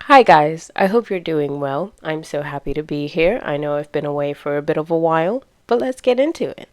Hi guys, I hope you're doing well. I'm so happy to be here. I know I've been away for a bit of a while, but let's get into it.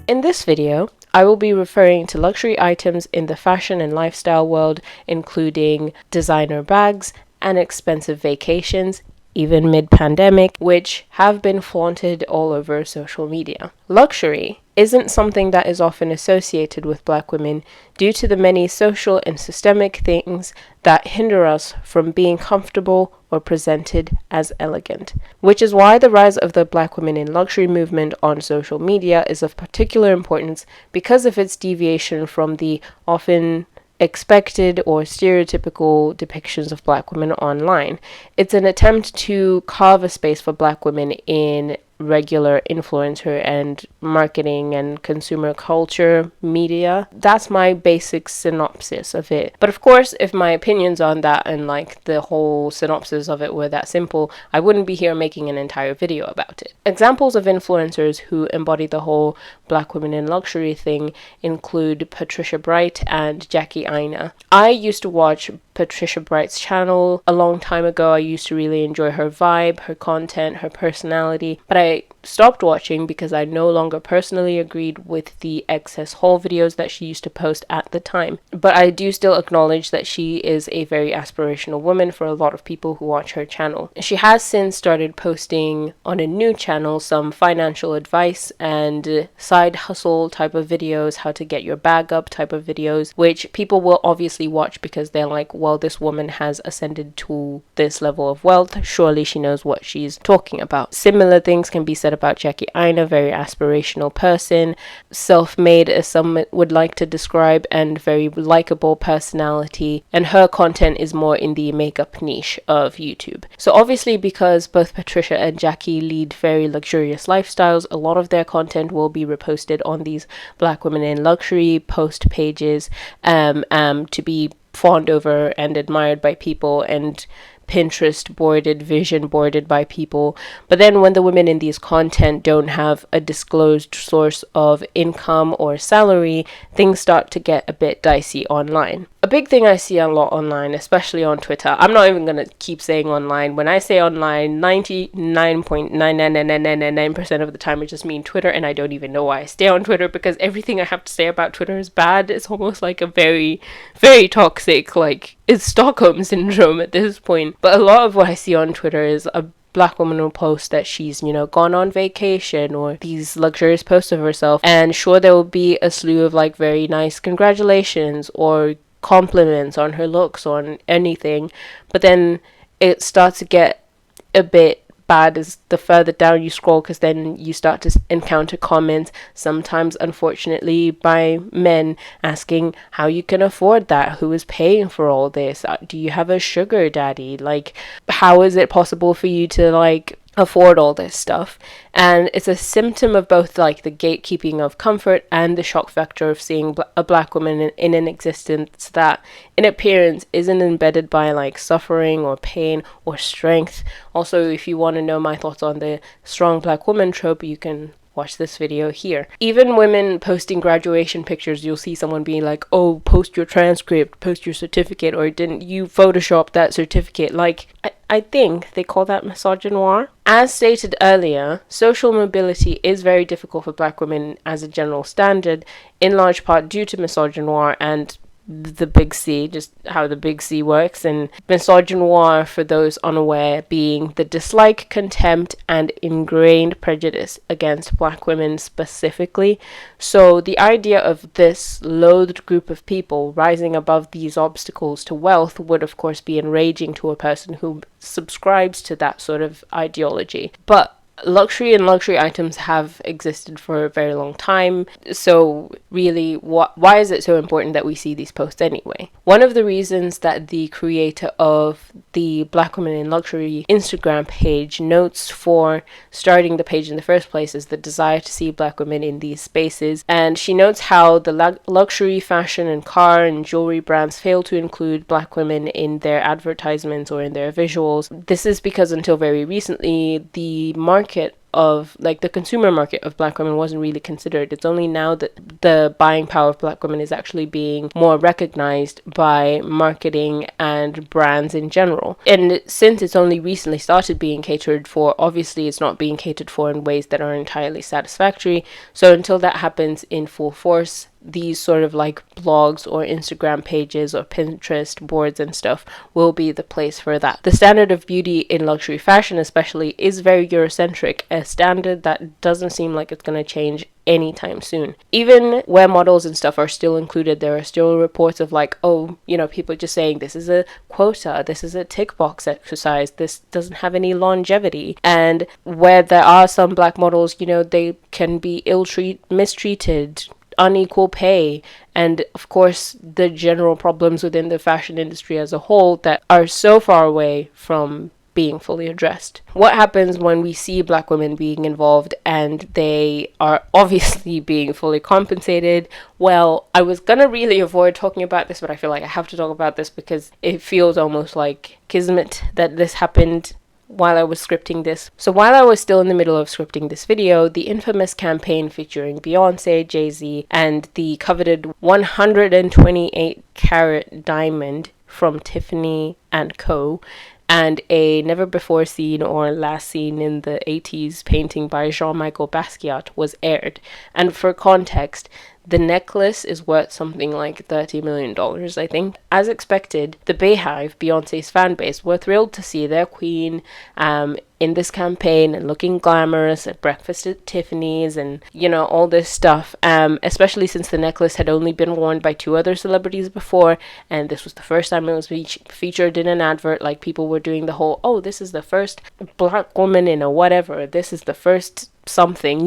In this video, I will be referring to luxury items in the fashion and lifestyle world, including designer bags and expensive vacations, even mid-pandemic, which have been flaunted all over social media. Luxury isn't something that is often associated with Black women due to the many social and systemic things that hinder us from being comfortable or presented as elegant, which is why the rise of the Black women in luxury movement on social media is of particular importance because of its deviation from the often expected or stereotypical depictions of Black women online. It's an attempt to carve a space for Black women in regular influencer and marketing and consumer culture media. That's my basic synopsis of it. But of course, if my opinions on that and like the whole synopsis of it were that simple, I wouldn't be here making an entire video about it. Examples of influencers who embody the whole Black women in luxury thing include Patricia Bright and Jackie Aina. I used to watch Patricia Bright's channel a long time ago. I used to really enjoy her vibe, her content, her personality, but I stopped watching because I no longer personally agreed with the excess haul videos that she used to post at the time. But I do still acknowledge that she is a very aspirational woman for a lot of people who watch her channel. She has since started posting on a new channel some financial advice and side hustle type of videos, how to get your bag up type of videos, which people will obviously watch because they're like, well, this woman has ascended to this level of wealth. Surely she knows what she's talking about. Similar things can be said about Jackie Aina, very aspirational person, self-made as some would like to describe, and very likable personality, and her content is more in the makeup niche of YouTube. So obviously, because both Patricia and Jackie lead very luxurious lifestyles, a lot of their content will be reposted on these Black women in luxury post pages to be fawned over and admired by people and Pinterest boarded, vision boarded by people. But then when the women in these content don't have a disclosed source of income or salary, things start to get a bit dicey online. A big thing I see a lot online, especially on Twitter, I'm not even going to keep saying online. When I say online, 99.99999% of the time I just mean Twitter, and I don't even know why I stay on Twitter because everything I have to say about Twitter is bad. It's almost like a very, very toxic, like, it's Stockholm syndrome at this point. But a lot of what I see on Twitter is a Black woman will post that she's, gone on vacation or these luxurious posts of herself. And sure, there will be a slew of like very nice congratulations or compliments on her looks, on anything. But then it starts to get a bit bad as the further down you scroll, because then you start to encounter comments, sometimes unfortunately by men, asking how you can afford that, who is paying for all this, do you have a sugar daddy, like how is it possible for you to like afford all this stuff? And it's a symptom of both like the gatekeeping of comfort and the shock factor of seeing a Black woman in an existence that in appearance isn't embedded by like suffering or pain or strength. Also, if you want to know my thoughts on the strong Black woman trope, you can watch this video here. Even women posting graduation pictures, you'll see someone being like, oh, post your transcript, post your certificate, or didn't you Photoshop that certificate? Like, I think they call that misogynoir. As stated earlier, social mobility is very difficult for Black women as a general standard, in large part due to misogynoir and the big C, just how the big C works. And misogynoir, for those unaware, being the dislike, contempt, and ingrained prejudice against Black women specifically. So the idea of this loathed group of people rising above these obstacles to wealth would of course be enraging to a person who subscribes to that sort of ideology. But luxury and luxury items have existed for a very long time. So really, why is it so important that we see these posts anyway? One of the reasons that the creator of the Black Women in Luxury Instagram page notes for starting the page in the first place is the desire to see Black women in these spaces. And she notes how the luxury, fashion, and car and jewelry brands fail to include Black women in their advertisements or in their visuals. This is because until very recently, the the consumer market of Black women wasn't really considered. It's only now that the buying power of Black women is actually being more recognized by marketing and brands in general. And since it's only recently started being catered for, obviously it's not being catered for in ways that are entirely satisfactory. So until that happens in full force, these sort of like blogs or Instagram pages or Pinterest boards and stuff will be the place for that. The standard of beauty in luxury fashion especially is very Eurocentric, a standard that doesn't seem like it's going to change anytime soon. Even where models and stuff are still included, there are still reports of like, oh, people just saying this is a quota, this is a tick box exercise, this doesn't have any longevity. And where there are some Black models, they can be mistreated, unequal pay, and of course the general problems within the fashion industry as a whole that are so far away from being fully addressed. What happens when we see Black women being involved and they are obviously being fully compensated? Well, I was gonna really avoid talking about this, but I feel like I have to talk about this because it feels almost like kismet that this happened while I was scripting this. So while I was still in the middle of scripting this video, the infamous campaign featuring Beyonce, Jay-Z, and the coveted 128 carat diamond from Tiffany & Co., and a never before seen or last seen in the 80s painting by Jean-Michel Basquiat was aired. And for context, the necklace is worth something like $30 million, I think. As expected, the Beyhive, Beyonce's fan base, were thrilled to see their queen in this campaign and looking glamorous at breakfast at Tiffany's and, all this stuff, especially since the necklace had only been worn by 2 other celebrities before, and this was the first time it was featured in an advert. Like, people were doing the whole, oh, this is the first Black woman in a whatever, this is the first something,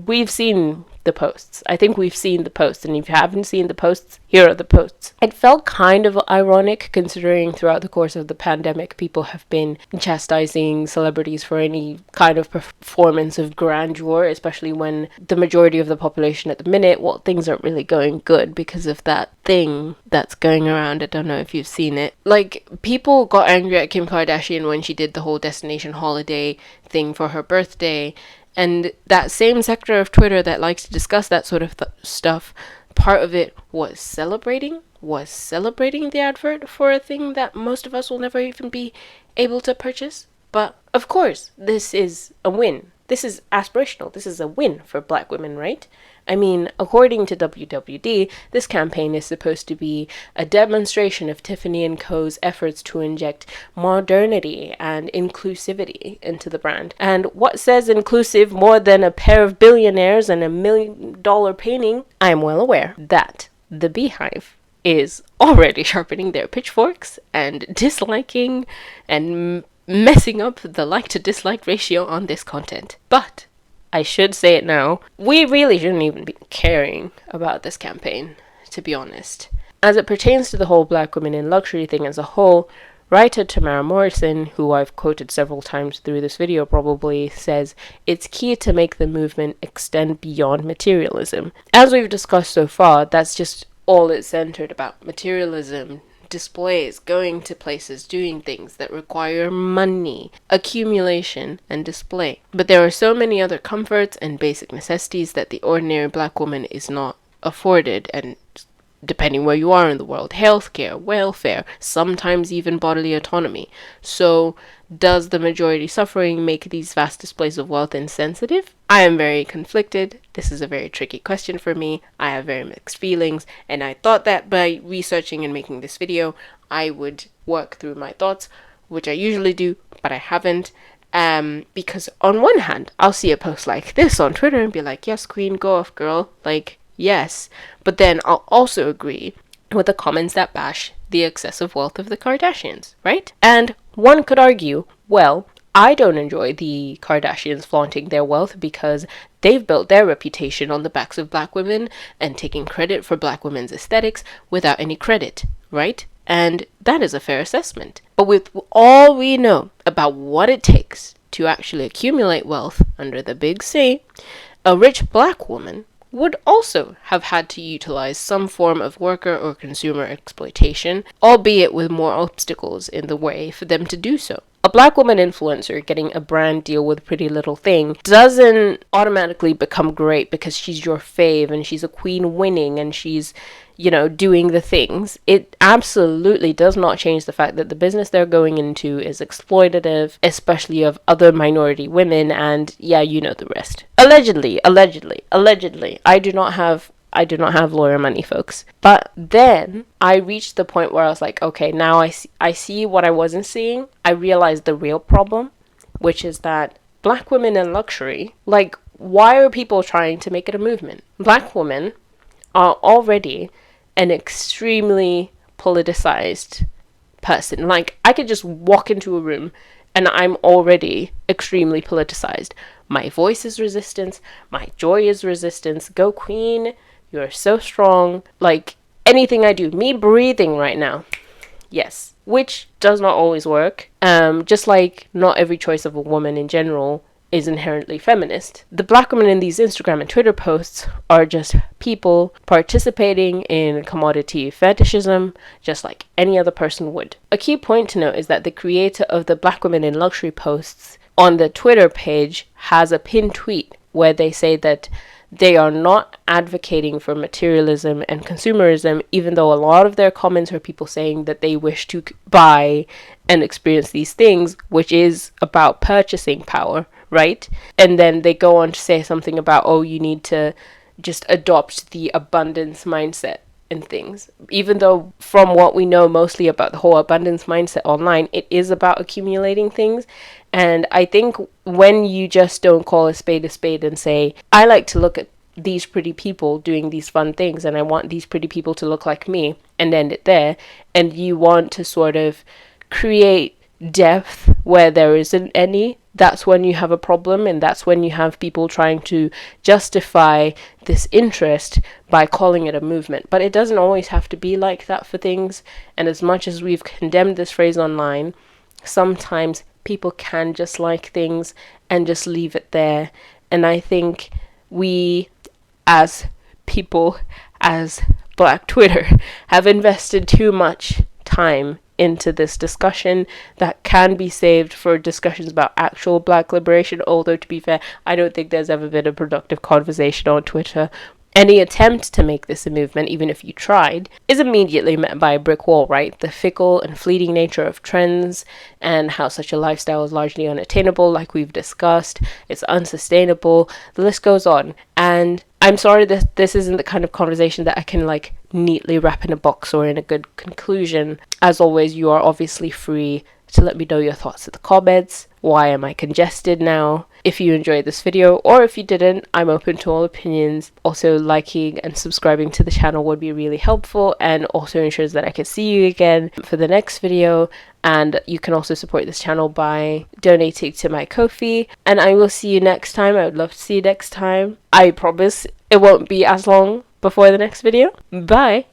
we've seen the posts. I think we've seen the posts, and if you haven't seen the posts, here are the posts. It felt kind of ironic considering throughout the course of the pandemic, people have been chastising celebrities for any kind of performance of grandeur, especially when the majority of the population at the minute, things aren't really going good because of that thing that's going around. I don't know if you've seen it. Like, people got angry at Kim Kardashian when she did the whole destination holiday thing for her birthday. And that same sector of Twitter that likes to discuss that sort of stuff, part of it was celebrating the advert for a thing that most of us will never even be able to purchase. But of course, this is a win. This is aspirational. This is a win for Black women, right? I mean, according to WWD, this campaign is supposed to be a demonstration of Tiffany & Co.'s efforts to inject modernity and inclusivity into the brand. And what says inclusive more than a pair of billionaires and $1 million painting? I am well aware that the Beehive is already sharpening their pitchforks and disliking and messing up the like to dislike ratio on this content. But I should say it now, we really shouldn't even be caring about this campaign, to be honest. As it pertains to the whole Black women in luxury thing as a whole, writer Tamara Morrison, who I've quoted several times through this video probably, says it's key to make the movement extend beyond materialism. As we've discussed so far, that's just all it's centered about. Materialism, displays, going to places, doing things that require money, accumulation, and display. But there are so many other comforts and basic necessities that the ordinary Black woman is not afforded, and depending where you are in the world, healthcare, welfare, sometimes even bodily autonomy. So, does the majority suffering make these vast displays of wealth insensitive? I am very conflicted. This is a very tricky question for me. I have very mixed feelings, and I thought that by researching and making this video, I would work through my thoughts, which I usually do, but I haven't. Because on one hand, I'll see a post like this on Twitter and be like, yes, queen, go off, girl. Like, yes. But then I'll also agree with the comments that bash the excessive wealth of the Kardashians, right? And one could argue, well, I don't enjoy the Kardashians flaunting their wealth because they've built their reputation on the backs of black women and taking credit for black women's aesthetics without any credit, right? And that is a fair assessment. But with all we know about what it takes to actually accumulate wealth under the big C, a rich black woman would also have had to utilize some form of worker or consumer exploitation, albeit with more obstacles in the way for them to do so. A black woman influencer getting a brand deal with Pretty Little Thing doesn't automatically become great because she's your fave and she's a queen winning and she's, doing the things. It absolutely does not change the fact that the business they're going into is exploitative, especially of other minority women, and yeah, you know the rest. Allegedly. I do not have lawyer money, folks. But then I reached the point where I was like, okay, now I see what I wasn't seeing. I realized the real problem, which is that black women in luxury, like, why are people trying to make it a movement? Black women are already an extremely politicized person. Like, I could just walk into a room and I'm already extremely politicized. My voice is resistance. My joy is resistance. Go queen. You're so strong. Like, anything I do, me breathing right now, yes, which does not always work. Just like not every choice of a woman in general is inherently feminist. The black women in these Instagram and Twitter posts are just people participating in commodity fetishism, just like any other person would. A key point to note is that the creator of the Black Women in Luxury posts on the Twitter page has a pinned tweet where they say that they are not advocating for materialism and consumerism, even though a lot of their comments are people saying that they wish to buy and experience these things, which is about purchasing power, right? And then they go on to say something about, oh, you need to just adopt the abundance mindset and things. Even though from what we know mostly about the whole abundance mindset online, it is about accumulating things. And I think when you just don't call a spade and say, I like to look at these pretty people doing these fun things and I want these pretty people to look like me, and end it there, and you want to sort of create depth where there isn't any, that's when you have a problem, and that's when you have people trying to justify this interest by calling it a movement. But it doesn't always have to be like that for things, and as much as we've condemned this phrase online, sometimes people can just like things and just leave it there. And I think we, as people, as Black Twitter, have invested too much time into this discussion that can be saved for discussions about actual Black liberation. Although, to be fair, I don't think there's ever been a productive conversation on Twitter. Any attempt to make this a movement, even if you tried, is immediately met by a brick wall, right? The fickle and fleeting nature of trends and how such a lifestyle is largely unattainable, like we've discussed. It's unsustainable. The list goes on. And I'm sorry that this isn't the kind of conversation that I can neatly wrap in a box or in a good conclusion. As always, you are obviously free to let me know your thoughts in the comments. Why am I congested now? If you enjoyed this video, or if you didn't, I'm open to all opinions. Also, liking and subscribing to the channel would be really helpful and also ensures that I can see you again for the next video. And you can also support this channel by donating to my Ko-fi. And I will see you next time. I would love to see you next time. I promise it won't be as long before the next video. Bye!